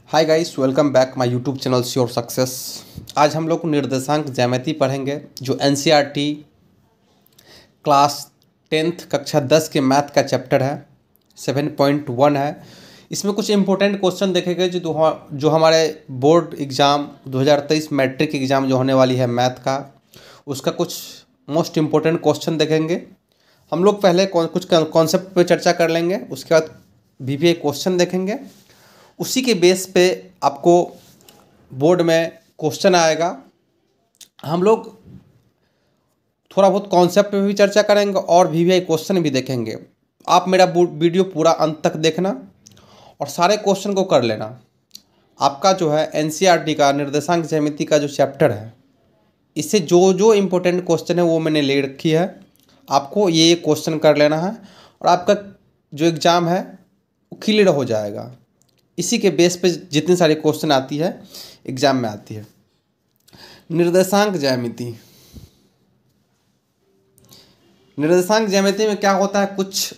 Hi guys, welcome back my YouTube channel sure success. आज हम लोग निर्देशांक ज्यामिति पढ़ेंगे जो एनसीईआरटी क्लास 10th कक्षा 10 के मैथ का चैप्टर है। 7.1 है। इसमें कुछ इंपॉर्टेंट क्वेश्चन देखेंगे जो हमारे बोर्ड एग्ज़ाम 2023 मैट्रिक एग्ज़ाम जो होने वाली है मैथ का, उसका कुछ मोस्ट इम्पोर्टेंट क्वेश्चन देखेंगे। हम लोग पहले कुछ कॉन्सेप्ट पे चर्चा कर लेंगे, उसके बाद वीवीआई क्वेश्चन देखेंगे। उसी के बेस पे आपको बोर्ड में क्वेश्चन आएगा। हम लोग थोड़ा बहुत कॉन्सेप्ट पे भी चर्चा करेंगे और वीवीआई क्वेश्चन भी देखेंगे। आप मेरा वीडियो पूरा अंत तक देखना और सारे क्वेश्चन को कर लेना। आपका जो है एनसीईआरटी का निर्देशांक ज्यामिति का जो चैप्टर है, इससे जो जो इम्पोर्टेंट क्वेश्चन है वो मैंने ले रखी है। आपको ये क्वेश्चन कर लेना है और आपका जो एग्ज़ाम है वो क्लियर हो जाएगा। इसी के बेस पे जितनी सारी क्वेश्चन आती है एग्ज़ाम में आती है। निर्देशांक ज्यामिति में क्या होता है, कुछ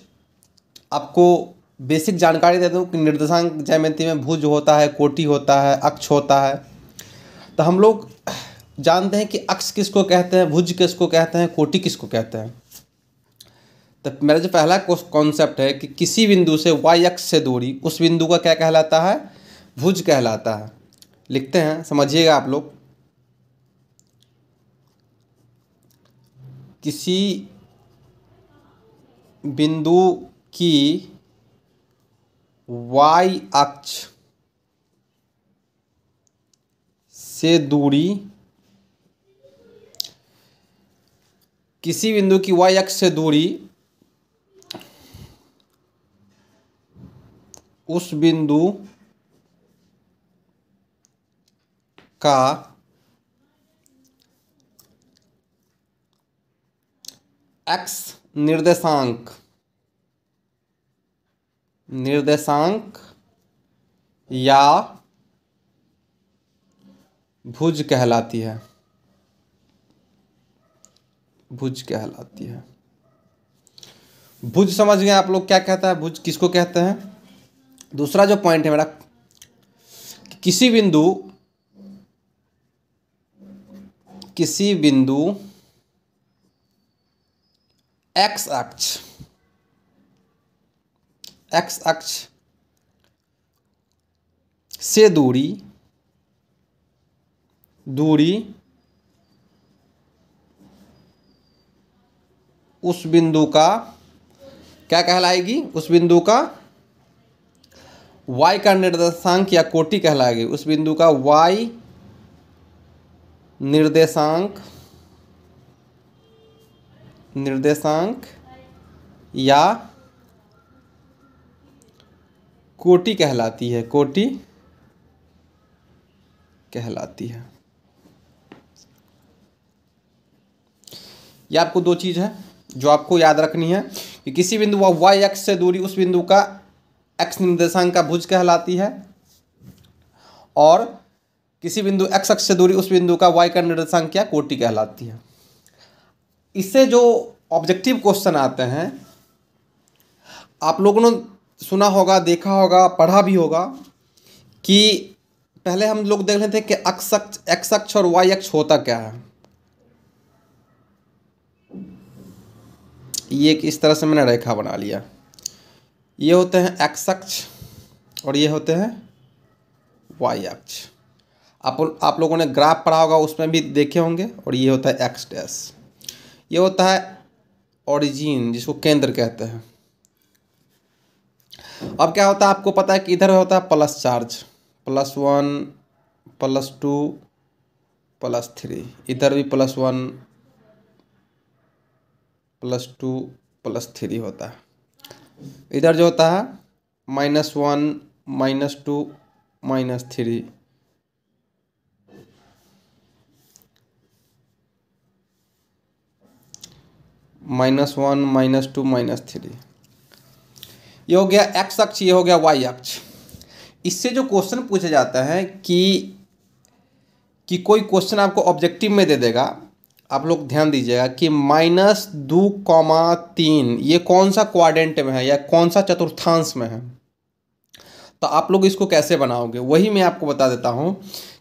आपको बेसिक जानकारी दे दूं कि निर्देशांक ज्यामिति में भुज होता है, कोटि होता है, अक्ष होता है। तो हम लोग जानते हैं कि अक्ष किसको कहते हैं, भुज किसको कहते हैं, कोटि किसको कहते हैं। तो मेरा जो पहला कॉन्सेप्ट है कि किसी बिंदु से वाई अक्ष से दूरी, उस बिंदु का क्या कहलाता है, भुज कहलाता है। लिखते हैं, समझिएगा आप लोग। किसी बिंदु की वाई अक्ष से दूरी, किसी बिंदु की वाई अक्ष से दूरी उस बिंदु का एक्स निर्देशांक या भुज कहलाती है। भुज समझ गए आप लोग क्या कहता है, भुज किसको कहते हैं। दूसरा जो पॉइंट है मेरा, किसी बिंदु एक्स अक्ष से दूरी उस बिंदु का क्या कहलाएगी, उस बिंदु का y का निर्देशांक या कोटि कहलाएगी। उस बिंदु का y निर्देशांक या कोटि कहलाती है। ये आपको दो चीज़ है जो आपको याद रखनी है कि किसी बिंदु वाई अक्ष से दूरी उस बिंदु का एक्स निर्देशांक का भुज कहलाती है, और किसी बिंदु एक्स अक्ष से दूरी उस बिंदु का वाई का निर्देशांक या कोटि कहलाती है। इससे जो ऑब्जेक्टिव क्वेश्चन आते हैं, आप लोगों ने सुना होगा, देखा होगा, पढ़ा भी होगा कि पहले हम लोग देख लेते हैं कि एक्स अक्ष और वाई अक्ष होता क्या है। ये इस तरह से मैंने रेखा बना लिया। ये होते हैं एक्स अक्ष और ये होते हैं वाई अक्ष। आप लोगों ने ग्राफ पढ़ा होगा, उसमें भी देखे होंगे। और ये होता है एक्स डैश। ये होता है ओरिजिन, जिसको केंद्र कहते हैं। अब क्या होता है, आपको पता है कि इधर होता है प्लस चार्ज, +1 +2 +3। इधर भी +1 +2 +3 होता है। इधर जो होता है -1 -2 -3। -1 -2 -3। ये हो गया एक्स अक्ष, ये हो गया वाई अक्ष। इससे जो क्वेश्चन पूछा जाता है कि कोई क्वेश्चन आपको ऑब्जेक्टिव में दे देगा, आप लोग ध्यान दीजिएगा कि -2,3 ये कौन सा क्वाड्रेंट में है या कौन सा चतुर्थांश में है। तो आप लोग इसको कैसे बनाओगे वही मैं आपको बता देता हूँ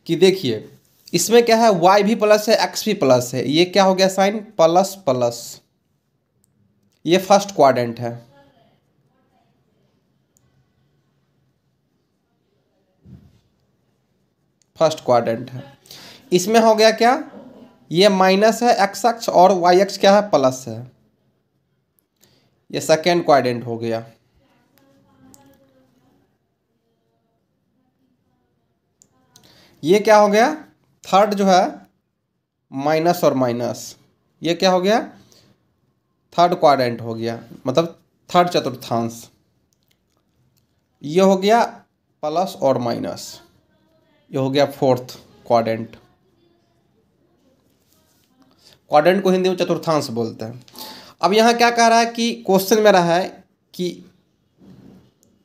कि देखिए इसमें क्या है, y भी प्लस है x भी प्लस है, ये क्या हो गया साइन प्लस प्लस, ये फर्स्ट क्वाड्रेंट है। फर्स्ट क्वाड्रेंट है। इसमें हो गया क्या, ये माइनस है x अक्ष और y अक्ष क्या है प्लस है, ये सेकेंड क्वाड्रेंट हो गया। ये क्या हो गया, थर्ड जो है माइनस और माइनस, ये क्या हो गया थर्ड क्वाड्रेंट हो गया, मतलब थर्ड चतुर्थांश। ये हो गया प्लस और माइनस, ये हो गया फोर्थ क्वाड्रेंट। क्वाड्रेंट को हिंदी में चतुर्थांश बोलते हैं। अब यहाँ क्या कह रहा है कि क्वेश्चन मेरा है कि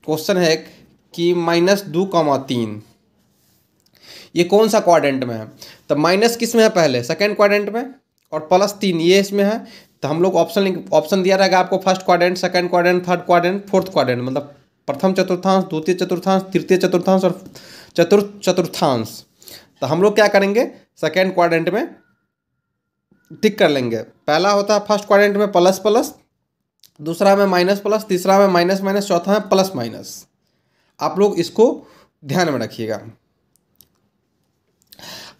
क्वेश्चन है कि -2,3 ये कौन सा क्वाड्रेंट में है, तो माइनस किस में है पहले सेकंड क्वाड्रेंट में, और +3 ये इसमें है। तो हम लोग ऑप्शन दिया रहेगा आपको, first quadrant, second quadrant, third quadrant, fourth quadrant, मतलब प्रथम चतुर्थांश, द्वितीय चतुर्थांश, तृतीय चतुर्थांश और चतुर्थ चतुर्थांश। तो हम लोग क्या करेंगे, सेकंड क्वाड्रेंट में टिक कर लेंगे। पहला होता है फर्स्ट क्वाड्रेंट में प्लस प्लस, दूसरा में माइनस प्लस, तीसरा में माइनस माइनस, चौथा में प्लस माइनस। आप लोग इसको ध्यान में रखिएगा।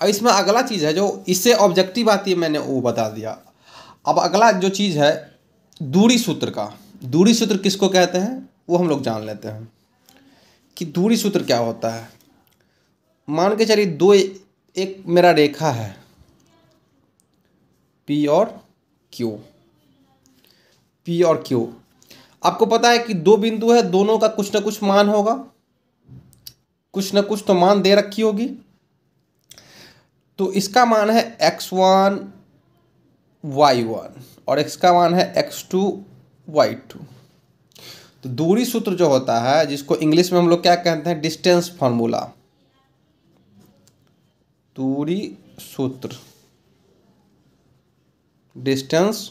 अब इसमें अगला चीज़ है जो इससे ऑब्जेक्टिव आती है, मैंने वो बता दिया। अब अगला जो चीज़ है दूरी सूत्र का, दूरी सूत्र किसको कहते हैं वो हम लोग जान लेते हैं कि दूरी सूत्र क्या होता है। मान के चलिए एक मेरा रेखा है P और Q, P और Q। आपको पता है कि दो बिंदु है, दोनों का कुछ ना कुछ मान होगा, कुछ ना कुछ तो मान दे रखी होगी। तो इसका मान है x1 y1 और इसका मान है x2 y2। तो दूरी सूत्र जो होता है जिसको इंग्लिश में हम लोग क्या कहते हैं, डिस्टेंस फॉर्मूला। दूरी सूत्र, डिस्टेंस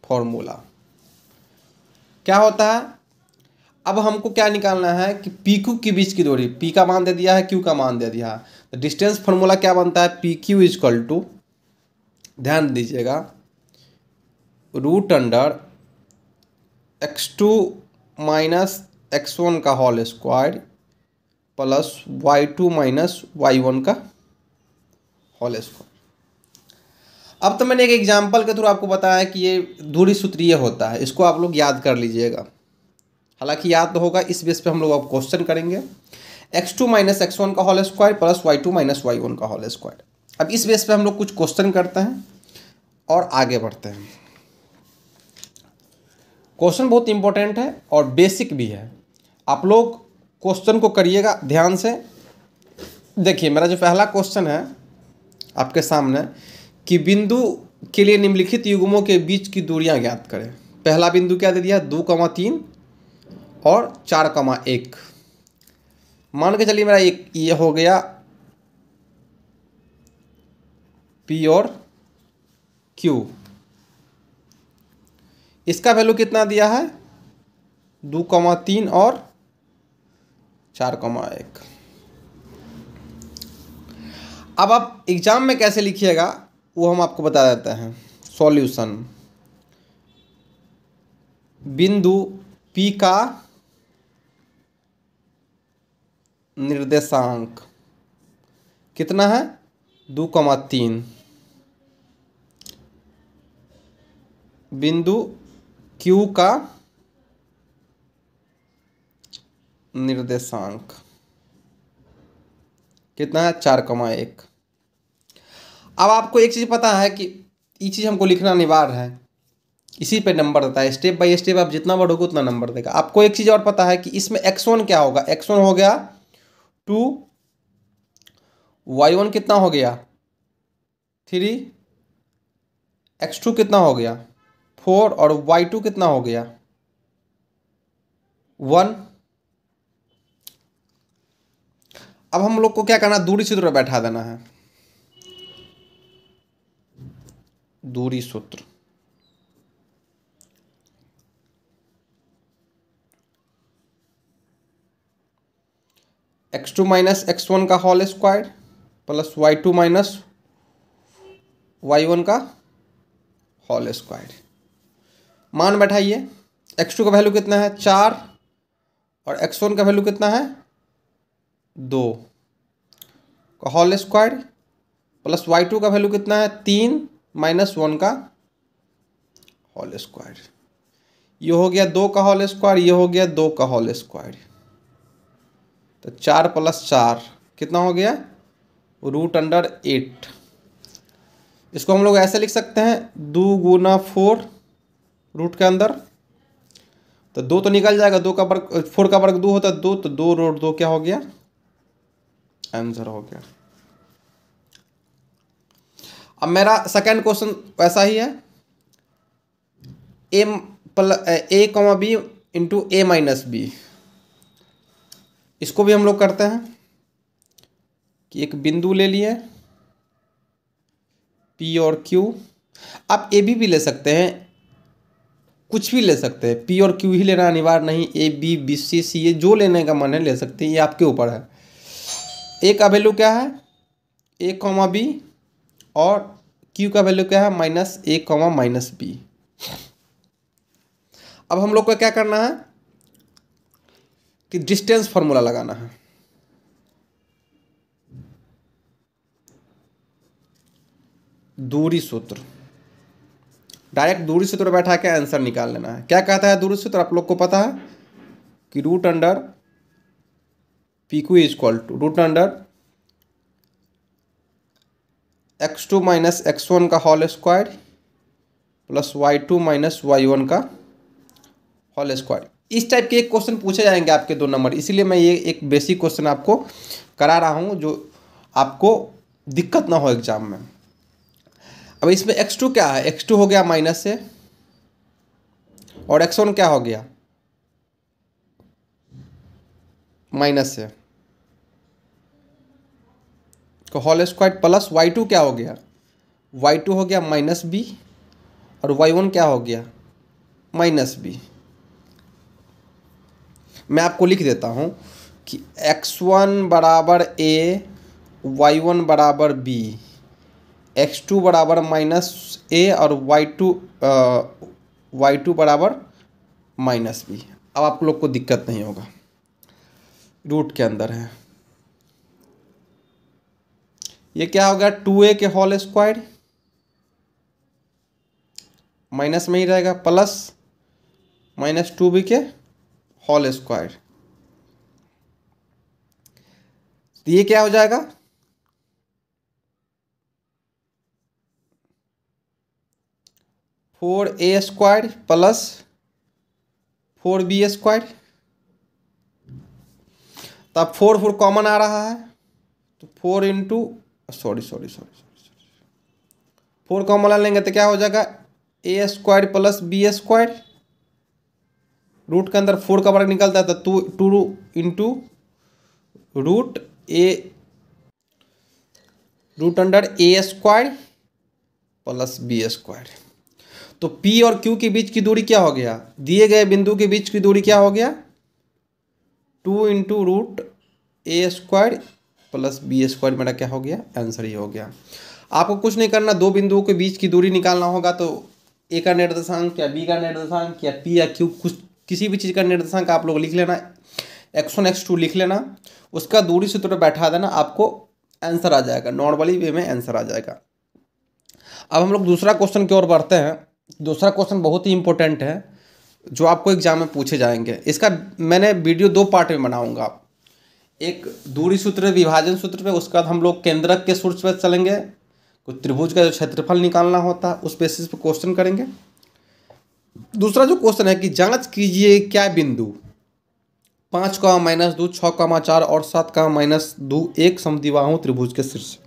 फॉर्मूला क्या होता है। अब हमको क्या निकालना है कि पी क्यू के बीच की दूरी, पी का मान दे दिया है, क्यू का मान दे दिया है। तो डिस्टेंस फॉर्मूला क्या बनता है, पी क्यू इजक्वल टू, ध्यान दीजिएगा, √अंडर x2 माइनस x1 का whole square plus y2 minus y1 का होल स्क्वायर। अब तो मैंने एक एग्जाम्पल के थ्रू आपको बताया कि ये दूरी सूत्र ये होता है, इसको आप लोग याद कर लीजिएगा। हालांकि याद तो होगा, इस बेस पे हम लोग अब क्वेश्चन करेंगे। x2 माइनस x1 का whole square plus y2 minus y1 का होल स्क्वायर। अब इस बेस पे हम लोग कुछ क्वेश्चन करते हैं और आगे बढ़ते हैं। क्वेश्चन बहुत इंपॉर्टेंट है और बेसिक भी है, आप लोग क्वेश्चन को करिएगा ध्यान से। देखिए मेरा जो पहला क्वेश्चन है आपके सामने कि बिंदु के लिए निम्नलिखित युग्मों के बीच की दूरियां ज्ञात करें। पहला बिंदु क्या दे दिया, 2,3 और 4,1। मान के चलिए मेरा एक ये हो गया P और Q। इसका वैल्यू कितना दिया है, 2,3 और 4,1। अब आप एग्जाम में कैसे लिखिएगा वो हम आपको बता देते हैं। सॉल्यूशन, बिंदु P का निर्देशांक कितना है, 2,3, बिंदु Q का निर्देशांक कितना है, 4,1। अब आपको एक चीज़ पता है कि ये चीज़ हमको लिखना अनिवार्य है, इसी पे नंबर देता है, स्टेप बाय स्टेप आप जितना बढ़ोगे उतना नंबर देगा। आपको एक चीज़ और पता है कि इसमें x1 क्या होगा, x1 हो गया 2, y1 कितना हो गया 3, x2 कितना हो गया 4 और y2 कितना हो गया 1। अब हम लोग को क्या करना, दूरी सूत्र में बैठा देना है। दूरी सूत्र, x2 माइनस x1 का whole square plus y2 minus y1 का होल स्क्वायर। मान बैठाइए, x2 का वैल्यू कितना है 4 और x1 का वैल्यू कितना है 2 का होल स्क्वायर प्लस y2 का वैल्यू कितना है 3 माइनस 1 का होल स्क्वायर। ये हो गया 2 का होल स्क्वायर, ये हो गया 2 का होल स्क्वायर। तो 4 प्लस 4 कितना हो गया √8। इसको हम लोग ऐसे लिख सकते हैं 2 गुना 4 रूट के अंदर, तो 2 तो निकल जाएगा, 2 का वर्ग 4 का वर्ग 2 होता है 2, तो 2√2 क्या हो गया आंसर हो गया। अब मेरा सेकंड क्वेश्चन वैसा ही है, a, b into a minus B. इसको भी हम लोग करते हैं कि एक बिंदु ले लिए p और q। आप ए बी भी ले सकते हैं, कुछ भी ले सकते हैं, p और q ही लेना अनिवार्य नहीं, a b b c c ये जो लेने का मन है ले सकते हैं, ये आपके ऊपर है। a का वैल्यू क्या है a, b और q का वैल्यू क्या है -a, माइनस b। अब हम लोग को क्या करना है कि डिस्टेंस फार्मूला लगाना है। दूरी सूत्र, डायरेक्ट दूरी सूत्र बैठा के आंसर निकाल लेना है। क्या कहता है दूरी सूत्र, आप लोग को पता है कि √PQ equal to √x2 minus x1 का whole square plus y2 minus y1 का होल स्क्वायर। इस टाइप के एक क्वेश्चन पूछे जाएंगे आपके 2 नंबर, इसीलिए मैं ये एक बेसिक क्वेश्चन आपको करा रहा हूँ जो आपको दिक्कत ना हो एग्जाम में। अब इसमें x2 क्या है, x2 हो गया माइनस से और x1 क्या हो गया माइनस से तो होल स्क्वायर प्लस y2 क्या हो गया y2 हो गया -b और y1 क्या हो गया -b। मैं आपको लिख देता हूँ कि x1 बराबर a, y1 बराबर b, x2 बराबर -a और y2 बराबर -b। अब आप लोग को दिक्कत नहीं होगा, रूट के अंदर है। ये क्या हो गया 2a के होल स्क्वायर माइनस में ही रहेगा प्लस -2b के होल स्क्वायर। तो ये क्या हो जाएगा 4a square plus 4b square. तो अब 4 कॉमन आ रहा है तो 4 इंटू 4 कॉमन लेंगे तो क्या हो जाएगा a square plus b square. Root के अंदर 4 का वर्ग निकलता है तो 2 into √a square plus b square. तो p और q के बीच की दूरी क्या हो गया, दिए गए बिंदु के बीच की दूरी क्या हो गया 2 into √a square plus b square. मेरा क्या हो गया आंसर ही हो गया। आपको कुछ नहीं करना, 2 बिंदुओं के बीच की दूरी निकालना होगा। तो a का निर्देशांक या b का निर्देशांक या p या q, कुछ किसी भी चीज़ का निर्देशांक आप लोग लिख लेना, x1 x2 लिख लेना, उसका दूरी सूत्र बैठा देना, आपको आंसर आ जाएगा, नॉर्मली वे में आंसर आ जाएगा। अब हम लोग दूसरा क्वेश्चन की ओर बढ़ते हैं। दूसरा क्वेश्चन बहुत ही इंपॉर्टेंट है जो आपको एग्जाम में पूछे जाएंगे। इसका मैंने वीडियो 2 पार्ट में बनाऊंगा, एक दूरी सूत्र विभाजन सूत्र पे, उसके बाद हम लोग केंद्रक के सूत्र पर चलेंगे, कुछ त्रिभुज का जो क्षेत्रफल निकालना होता है उस बेसिस पे क्वेश्चन करेंगे। दूसरा जो क्वेश्चन है कि जांच कीजिए क्या बिंदु 5, -2, 6, 4 और 7, -2 एक समद्विबाहु त्रिभुज के शीर्ष।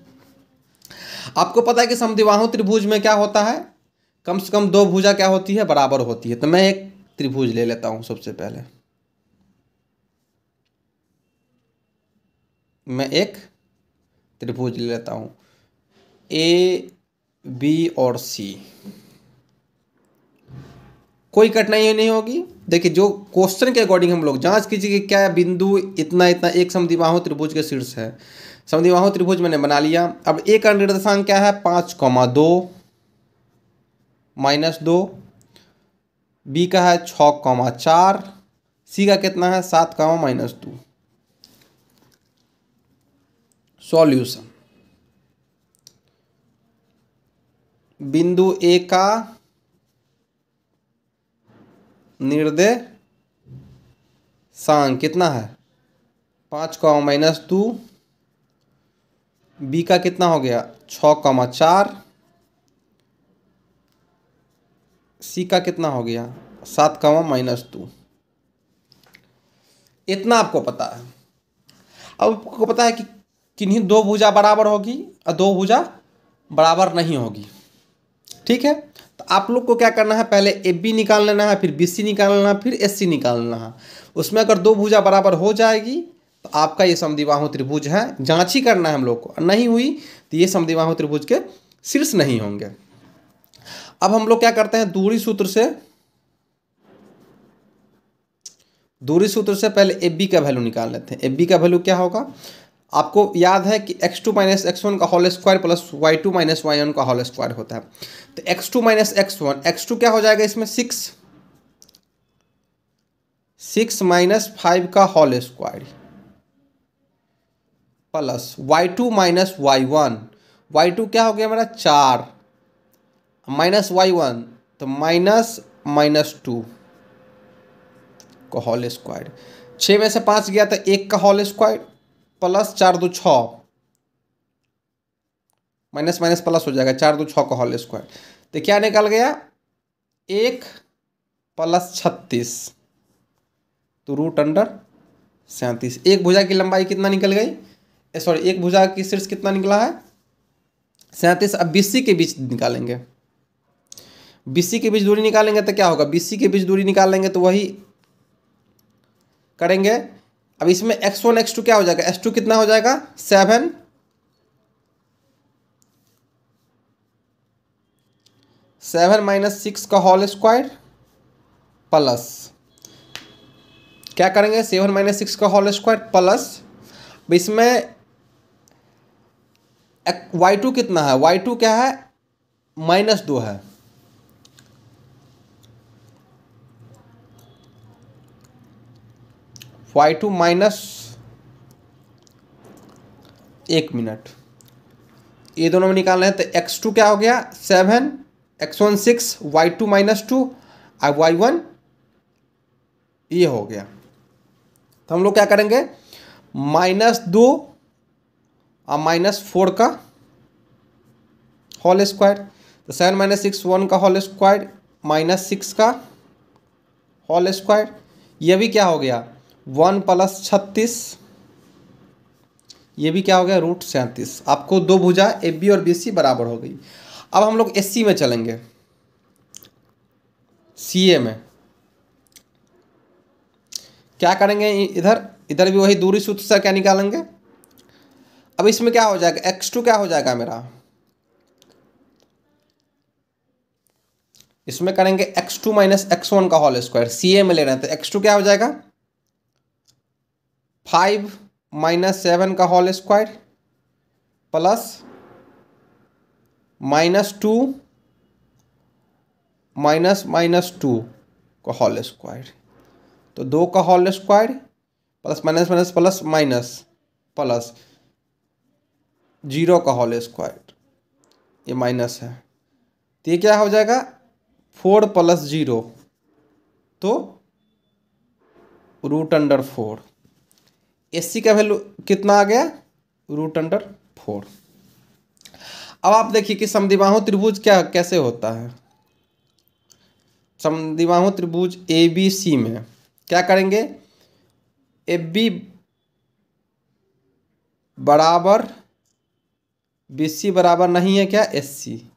आपको पता है कि समद्विबाहु त्रिभुज में क्या होता है, कम से कम 2 भुजा क्या होती है बराबर होती है। तो मैं एक त्रिभुज ले लेता हूं, सबसे पहले मैं एक त्रिभुज ले लेता हूं ए, बी और सी। कोई कठिनाई नहीं होगी, देखिए जो क्वेश्चन के अकॉर्डिंग हम लोग जांच कीजिए कि क्या बिंदु इतना इतना एक समद्विबाहु त्रिभुज के शीर्ष है। समद्विबाहु त्रिभुज मैंने बना लिया। अब ए का निर्देशांक क्या है 5,2 -2, बी का है 6,4, सी का कितना है 7, -2। सॉल्यूशन, बिंदु ए का निर्देशांक कितना है 5, -2, बी का कितना हो गया 6,4, सी का कितना हो गया 7, -2। इतना आपको पता है। अब आपको पता है कि किन्हीं दो भुजा बराबर होगी और दो भुजा बराबर नहीं होगी। ठीक है, तो आप लोग को क्या करना है, पहले ए बी निकाल लेना है, फिर बी सी निकाल लेना है, फिर एस सी निकाल लेना है। उसमें अगर दो भुजा बराबर हो जाएगी तो आपका ये समद्विबाहु त्रिभुज है। जांच ही करना है हम लोग को, नहीं हुई तो ये समद्विबाहु त्रिभुज के शीर्ष नहीं होंगे। अब हम लोग क्या करते हैं, दूरी सूत्र से पहले ए बी का वैल्यू निकाल लेते हैं। ए बी का वैल्यू क्या होगा, आपको याद है कि x2 - x1 का whole square plus y2 - y1 का होल स्क्वायर होता है। तो x2 - x1, x2 क्या हो जाएगा इसमें 6 -5 का whole square plus y2 - y1, y2 क्या हो गया मेरा 4 माइनस y1 तो -2 का होल स्क्वायर। 6 में से 5 गया तो 1 का whole square plus 4 2 6, minus minus plus हो जाएगा 4 2 6 का होल स्क्वायर। तो क्या निकल गया 1 + 36 तो √37। एक भुजा की लंबाई कितना निकल गई, सॉरी एक भुजा की शीर्ष कितना निकला है 37। अब BC के बीच निकालेंगे, BC के बीच दूरी निकालेंगे तो क्या होगा, BC के बीच दूरी निकालेंगे तो वही करेंगे। अब इसमें x1 x2 क्या हो जाएगा, x2 कितना हो जाएगा 7 -6 का होल स्क्वायर प्लस क्या करेंगे 7 - 6 का होल स्क्वायर प्लस इसमें y2 कितना है, y2 क्या है -2 है, y2 -1 मिनट, ये दोनों में निकालना है। तो x2 क्या हो गया 7, x1 6, y2 -2 और y1 ये हो गया। तो हम लोग क्या करेंगे -2 और -4 का होल स्क्वायर। तो 7 - 6 1 का होल स्क्वायर -6 का होल स्क्वायर, ये भी क्या हो गया 1 + 36, ये भी क्या हो गया √37। आपको दो भुजा ए बी और बी सी बराबर हो गई। अब हम लोग एस सी में चलेंगे, सी ए में क्या करेंगे, इधर भी वही दूरी सूत्र से क्या निकालेंगे। अब इसमें क्या हो जाएगा x2 क्या हो जाएगा मेरा, इसमें करेंगे x2 - x1 का होल स्क्वायर, सी ए में ले रहे हैं तो x2 क्या हो जाएगा 5 - 7 का होल स्क्वायर प्लस -2 -2 का होल स्क्वायर। तो 2 का whole square plus minus minus plus minus plus 0 का होल स्क्वायर, ये माइनस है तो ये क्या हो जाएगा 4 + 0 तो √4। एस सी का वैल्यू कितना आ गया √4। अब आप देखिए कि समद्विबाहु त्रिभुज क्या कैसे होता है। समद्विबाहु त्रिभुज ए बी सी में क्या करेंगे, ए बी बराबर बी सी बराबर नहीं है क्या एस सी,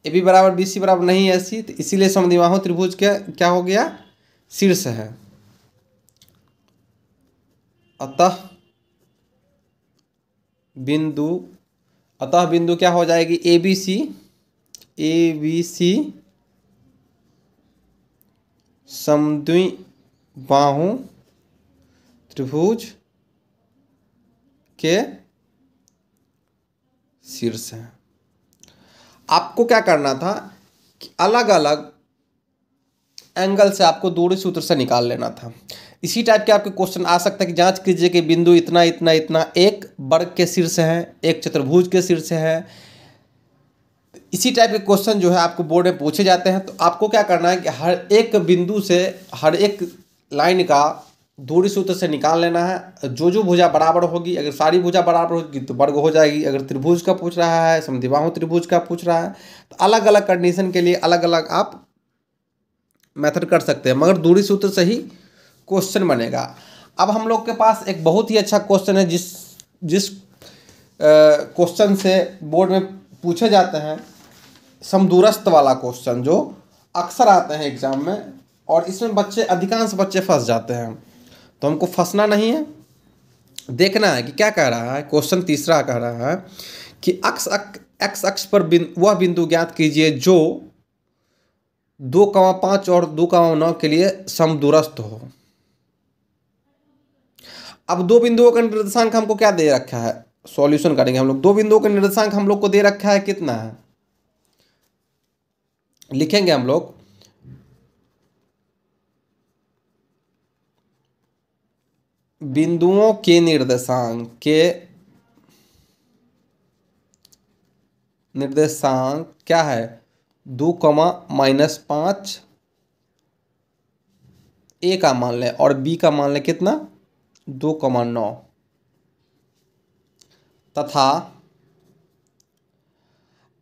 ए बी बराबर बी सी बराबर नहीं है एस सी, तो इसीलिए समद्विबाहु त्रिभुज क्या हो गया शीर्ष है। अतः बिंदु क्या हो जाएगी ए बी सी समद्विबाहु त्रिभुज के शीर्ष हैं। आपको क्या करना था कि अलग अलग एंगल से आपको दूरी सूत्र से निकाल लेना था। इसी टाइप के आपके क्वेश्चन आ सकता है कि जांच कीजिए कि बिंदु इतना इतना इतना एक वर्ग के शीर्ष है, एक चतुर्भुज के शीर्ष है। इसी टाइप के क्वेश्चन जो है आपको बोर्ड में पूछे जाते हैं। तो आपको क्या करना है कि हर एक बिंदु से हर एक लाइन का दूरी सूत्र से निकाल लेना है। जो जो भुजा बराबर होगी, अगर सारी भुजा बराबर होगी तो वर्ग हो जाएगी। अगर त्रिभुज का पूछ रहा है, समद्विबाहु त्रिभुज का पूछ रहा है, तो अलग अलग कंडीशन के लिए अलग अलग आप मेथड कर सकते हैं, मगर दूरी सूत्र से ही क्वेश्चन बनेगा। अब हम लोग के पास एक बहुत ही अच्छा क्वेश्चन है जिस क्वेश्चन से बोर्ड में पूछे जाते हैं, समदूरस्थ वाला क्वेश्चन जो अक्सर आते हैं एग्जाम में, और इसमें अधिकांश बच्चे फंस जाते हैं। तो हमको फंसना नहीं है, देखना है कि क्या कह रहा है। क्वेश्चन तीसरा कह रहा है कि एक्स अक्ष पर वह बिंदु ज्ञात कीजिए जो 2,5 और 2,9 के लिए समदूरस्थ हो। अब दो बिंदुओं का निर्देशांक हमको क्या दे रखा है, सॉल्यूशन करेंगे हम लोग। दो बिंदुओं का निर्देशांक हम लोग को दे रखा है, कितना है लिखेंगे हम लोग। बिंदुओं के निर्देशांक क्या है, 2,-5 ए का मान लें और बी का मान लें कितना, 2,9, तथा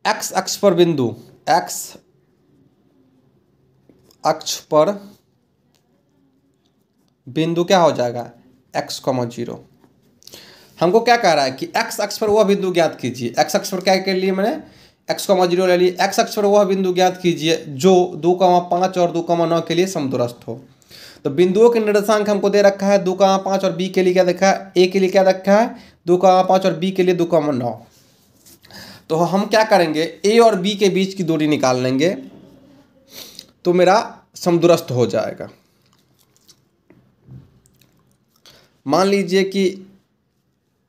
एक्स अक्ष पर बिंदु, एक्स अक्ष पर बिंदु क्या हो जाएगा, x,0। हमको क्या कह रहा है कि एक्स अक्ष पर वह बिंदु ज्ञात कीजिए। एक्स अक्ष पर क्या के लिए मैंने x,0 ले लिए। एक्स अक्ष पर वह बिंदु ज्ञात कीजिए जो 2,5 और 2,9 के लिए समदूरस्थ हो। तो बिंदुओं के निर्देशांक हमको दे रखा है 2,5 और बी के लिए क्या देखा है, ए के लिए क्या रखा है 2,5 और बी के लिए 2,9। तो हम क्या करेंगे, ए और बी के बीच की दूरी निकाल लेंगे तो मेरा समदूरस्थ हो जाएगा। मान लीजिए कि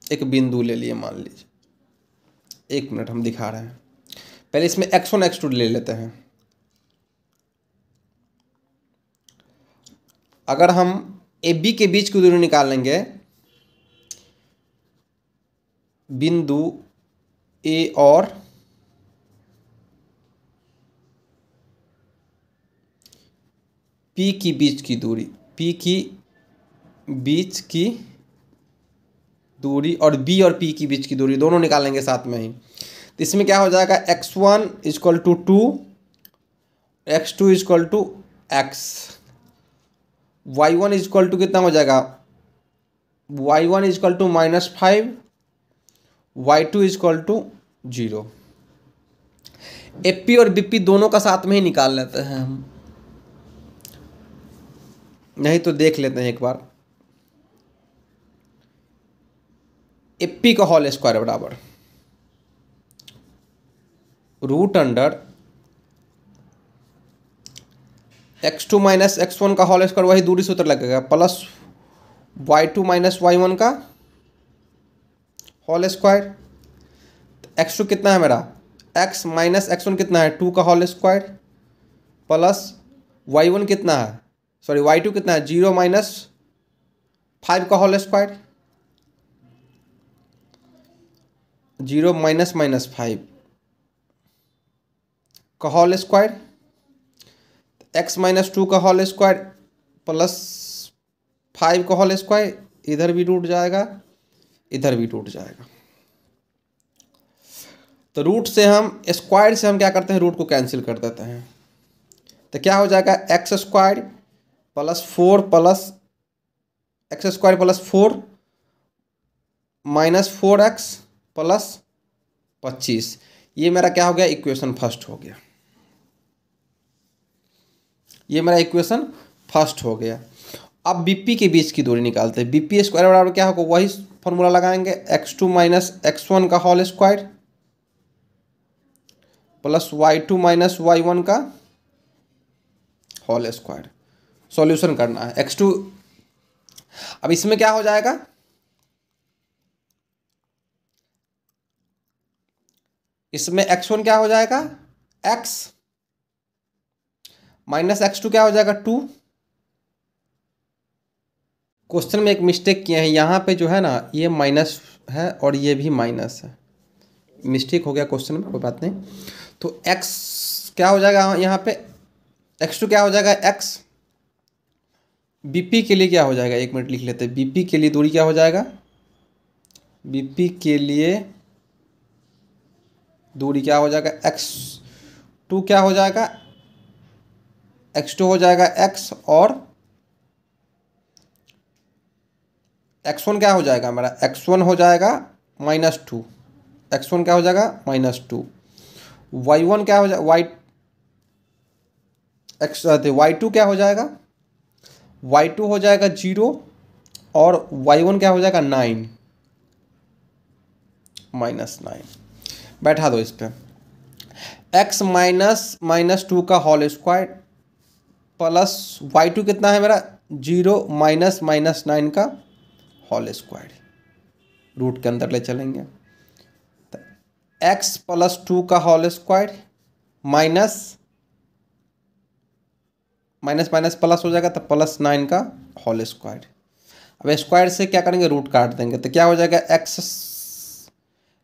एक बिंदु ले लिए, मान लीजिए, एक मिनट हम दिखा रहे हैं। पहले इसमें x1 x2 ले लेते हैं। अगर हम ए बी के बीच की दूरी निकालेंगे, बिंदु ए और पी की बीच की दूरी, पी की बीच की दूरी और बी और पी की बीच की दूरी दोनों निकालेंगे साथ में ही। तो इसमें क्या हो जाएगा, x1 = 2, x2 = x, y1 = कितना हो जाएगा, y1 = -5, y2 = 0। एपी और बीपी दोनों का साथ में ही निकाल लेते हैं हम, नहीं तो देख लेते हैं एक बार। एपी का होल स्क्वायर बराबर √अंडर x2 - x1 का होल स्क्वायर, वही दूरी सूत्र लगेगा, प्लस y2 - y1 का होल स्क्वायर। x2 कितना है मेरा, x - x1 कितना है, 2 का होल स्क्वायर, प्लस y1 कितना है, सॉरी y2 कितना है, 0 - 5 का होल स्क्वायर, 0 - -5 का होल स्क्वायर, x - 2 का होल स्क्वायर प्लस 5 का होल स्क्वायर, इधर भी टूट जाएगा, इधर भी टूट जाएगा। तो रूट से हम स्क्वायर से हम क्या करते हैं, रूट को कैंसिल कर देते हैं। तो क्या हो जाएगा, x² + 4 प्लस x² + 4 - 4x + 25। ये मेरा क्या हो गया, इक्वेशन फर्स्ट हो गया। ये मेरा इक्वेशन फर्स्ट हो गया। अब बीपी के बीच की दूरी निकालते हैं। बीपी स्क्वायर बराबर क्या होगा, वही फॉर्मूला लगाएंगे, x2 - x1 का whole square plus y2 - y1 का होल स्क्वायर। सॉल्यूशन करना है। x2 अब इसमें क्या हो जाएगा, इसमें x1 क्या हो जाएगा x माइनस x2 क्या हो जाएगा 2। क्वेश्चन में एक मिस्टेक किए हैं, यहाँ पे जो है ना ये माइनस है और ये भी माइनस है, मिस्टेक हो गया क्वेश्चन में, कोई बात नहीं। तो x क्या हो जाएगा यहाँ पे, x2 क्या हो जाएगा x, बीपी के लिए क्या हो जाएगा, एक मिनट लिख लेते हैं। बीपी के लिए दूरी क्या हो जाएगा, बीपी के लिए दूरी क्या हो जाएगा x2 क्या हो जाएगा, x2 हो जाएगा x और x1 क्या हो जाएगा मेरा, x1 हो जाएगा -2, x1 क्या हो जाएगा -2, y1 क्या हो जाएगा y2 क्या हो जाएगा, y2 हो जाएगा 0 और y1 क्या हो जाएगा 9 -9। बैठा दो इस पे, x -2 का होल स्क्वायर प्लस y2 कितना है मेरा 0 -9 का होल स्क्वायर, रूट के अंदर ले चलेंगे। तो x +2 का whole square minus minus plus हो जाएगा तो +9 का होल स्क्वायर। अब स्क्वायर से क्या करेंगे, रूट काट देंगे, तो क्या हो जाएगा x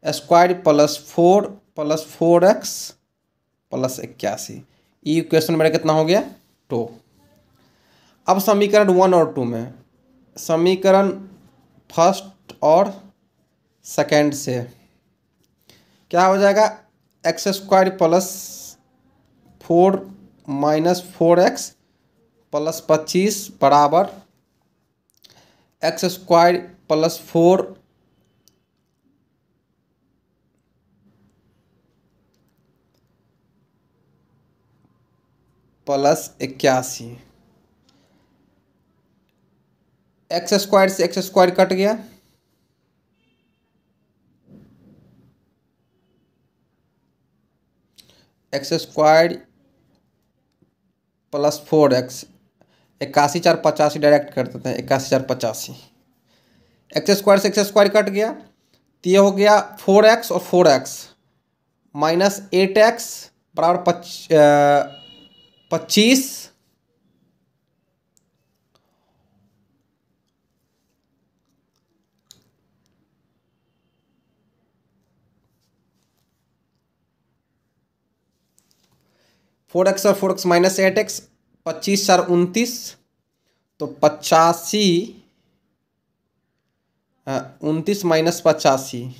स्क्वायर +4 + 4x +81। ये इक्वेशन मेरा कितना हो गया 2। अब समीकरण 1 और 2 में, समीकरण फर्स्ट और सेकेंड से क्या हो जाएगा, x² +4 -4x +25 बराबर x² +4 +81। x² से x² कट गया, x² +4x 81 4 85 डायरेक्ट कर देते हैं, 81 4 85। x² से x² कट गया तो ये हो गया 4x और 4x -8x बराबर 25 4x और 4x -8x 25 4 29 तो 85 29 -85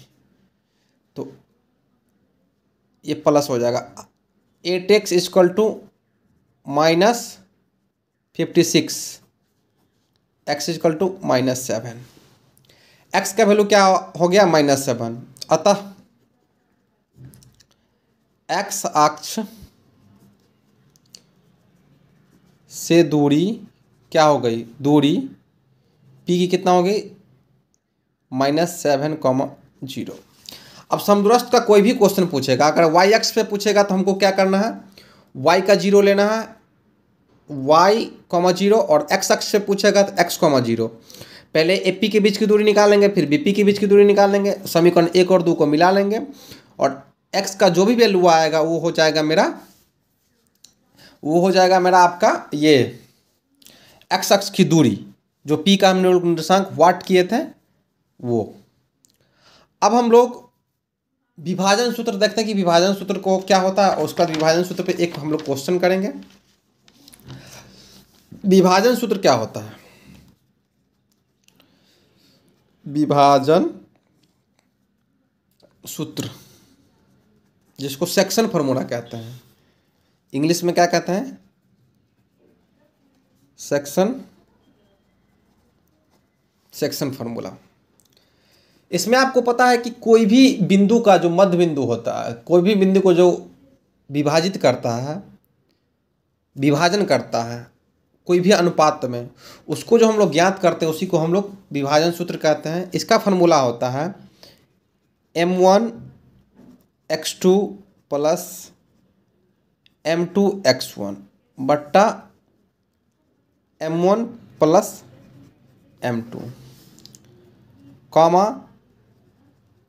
तो ये प्लस हो जाएगा 8x = -56 x = -7। x का वैल्यू क्या हो गया -7, अतः x अक्ष से दूरी क्या हो गई, दूरी p की कितना हो गई -7,0। अब समदूरस्थ का कोई भी क्वेश्चन पूछेगा, अगर y अक्ष पे पूछेगा तो हमको क्या करना है, y का 0 लेना है, y, 0 और x अक्ष से पूछेगा तो x, 0। पहले AP के बीच की दूरी निकालेंगे, फिर BP के बीच की दूरी निकालेंगे, समीकरण 1 और 2 को मिला लेंगे और x का जो भी वैल्यू आएगा वो हो जाएगा मेरा आपका ये x अक्ष की दूरी, जो p का हमने निर्देशांक वाट किए थे वो। अब हम लोग विभाजन सूत्र देखते हैं कि विभाजन सूत्र को क्या होता है, और उसका विभाजन सूत्र पे एक हम लोग क्वेश्चन करेंगे। विभाजन सूत्र क्या होता है, विभाजन सूत्र जिसको सेक्शन फॉर्मूला कहते हैं, इंग्लिश में क्या कहते हैं, सेक्शन फॉर्मूला। इसमें आपको पता है कि कोई भी बिंदु का जो मध्य बिंदु होता है, कोई भी बिंदु को जो विभाजित करता है, विभाजन करता है कोई भी अनुपात में, उसको जो हम लोग ज्ञात करते हैं उसी को हम लोग विभाजन सूत्र कहते हैं। इसका फॉर्मूला होता है m1x2 + m2x1 बट्टा m1 plus m2 comma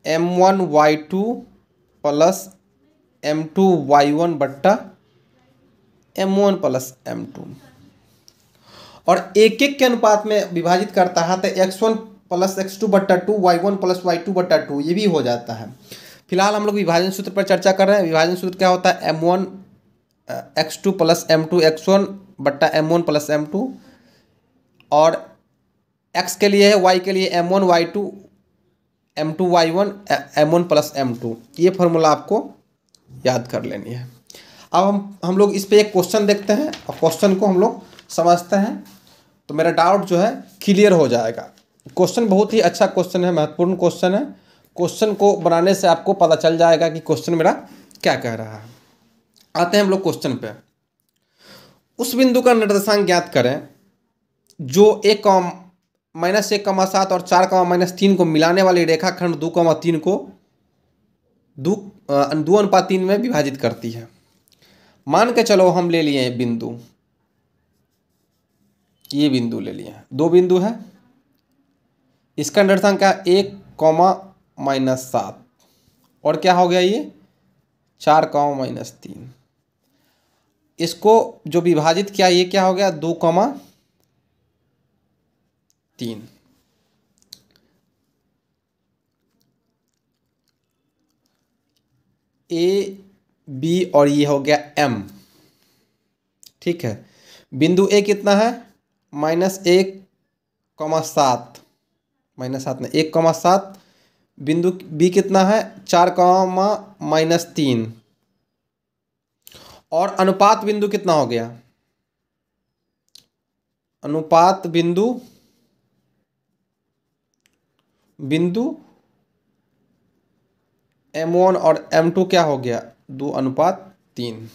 m1y2 plus m2 y1 बट्टा m1 प्लस m2 और एक एक के अनुपात में विभाजित करता है तो x1 प्लस x2 बट्टा 2 y1 प्लस y2 बट्टा 2 ये भी हो जाता है। फिलहाल हम लोग विभाजन सूत्र पर चर्चा कर रहे हैं। विभाजन सूत्र क्या होता है? m1 x2 plus m2 x1 बट्टा m1 प्लस m2 और x के लिए है, y के लिए m1 y2 m2 y1 m1 plus m2। ये फॉर्मूला आपको याद कर लेनी है। अब हम लोग इस पे एक क्वेश्चन देखते हैं और क्वेश्चन को हम लोग समझते हैं तो मेरा डाउट जो है क्लियर हो जाएगा। क्वेश्चन बहुत ही अच्छा क्वेश्चन है, महत्वपूर्ण क्वेश्चन है। क्वेश्चन को बनाने से आपको पता चल जाएगा कि क्वेश्चन मेरा क्या कह रहा है। आते हैं हम लोग क्वेश्चन पे। उस बिंदु का निर्देशांक ज्ञात करें जो 1,-1,7 और 4,-3 को मिलाने वाली रेखाखंड 2,3 को 2:3 में विभाजित करती है। मान के चलो हम ले लिए बिंदु, ये बिंदु ले लिए, दो बिंदु है। इसका निर्देशांक क्या? 1,-7 और क्या हो गया ये 4,-3। इसको जो विभाजित किया ये क्या हो गया 2,3। ए बी और ये हो गया एम। ठीक है, बिंदु ए कितना है? -1,7 -7 नहीं 1,7। बिंदु बी कितना है? 4,-3 और अनुपात बिंदु कितना हो गया? अनुपात बिंदु m1 और m2 क्या हो गया 2:3।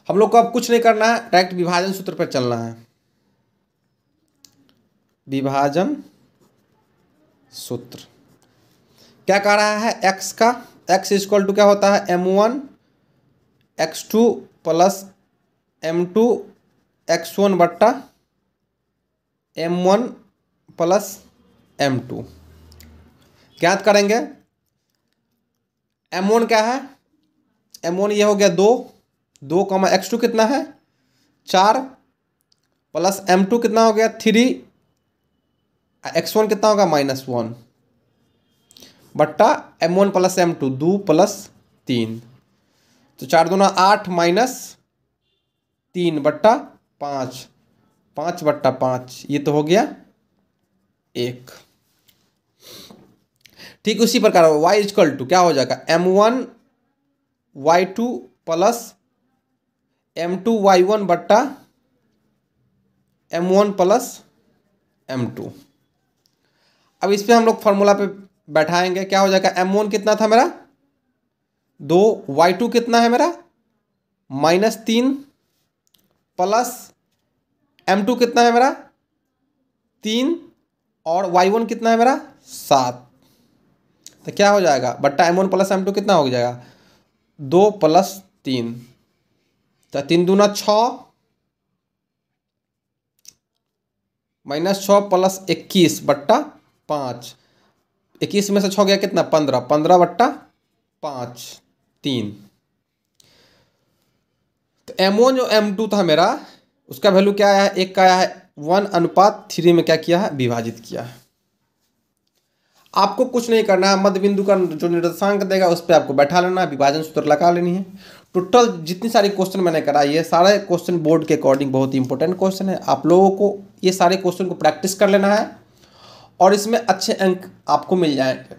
हम लोग को अब कुछ नहीं करना है, डायरेक्ट विभाजन सूत्र पर चलना है। विभाजन सूत्र क्या कह रहा है? x का x इक्वल टू क्या होता है? m1 x2 plus m2 x1 बट्टा m1 प्लस m2 ज्ञात करेंगे। m1 क्या है? m1 ये हो गया 2 x2 कितना है 4 प्लस m2 कितना हो गया 3 x1 कितना होगा -1 बट्टा m1 प्लस m2 2 प्लस 3 तो 4 दूना 8 -3 बट्टा 5 5 बट्टा 5 ये तो हो गया 1। ठीक उसी प्रकार y इक्वल टू क्या हो जाएगा m1 y2 plus m2 y1 बट्टा m1 प्लस m2। अब इस पे हम लोग फॉर्मूला पे बैठाएंगे। क्या हो जाएगा? m1 कितना था मेरा 2, y2 कितना है मेरा -3 प्लस m2 कितना है मेरा 3 और y1 कितना है मेरा 7। तो क्या हो जाएगा बट्टा m1 प्लस m2 कितना हो जाएगा 2 प्लस 3 तो 3 दूना 6 -6 प्लस 21 बट्टा 5। 21 में से 6 गया कितना 15 15 बट्टा 5 3। तो m1 जो m2 था मेरा उसका वैल्यू क्या आया है? 1 का आया है 1:3 में क्या किया है विभाजित किया है। आपको कुछ नहीं करना है, मध्य बिंदु का जो निर्देशांक देगा उस पर आपको बैठा लेना है, विभाजन सूत्र लगा लेनी है। टोटल जितनी सारी क्वेश्चन मैंने कराई है सारे क्वेश्चन बोर्ड के अकॉर्डिंग बहुत ही इंपॉर्टेंट क्वेश्चन है। आप लोगों को ये सारे क्वेश्चन को प्रैक्टिस कर लेना है और इसमें अच्छे अंक आपको मिल जाएंगे।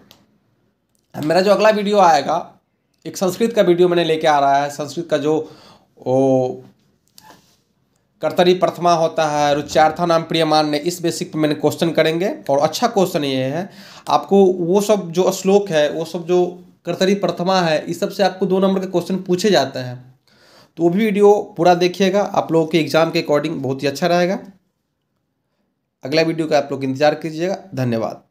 मेरा जो अगला वीडियो आएगा एक संस्कृत का वीडियो मैंने लेके आ रहा है। संस्कृत का जो कर्तरी प्रथमा होता है, रुच्यार्था नाम प्रियमान्य, इस बेसिक पे मैंने क्वेश्चन करेंगे और अच्छा क्वेश्चन ये है। आपको वो सब जो श्लोक है, वो सब जो कर्तरी प्रथमा है, इस सब से आपको 2 नंबर के क्वेश्चन पूछे जाते हैं। तो वो भी वीडियो पूरा देखिएगा, आप लोगों के एग्जाम के अकॉर्डिंग बहुत ही अच्छा रहेगा। अगला वीडियो का आप लोग इंतजार कीजिएगा। धन्यवाद।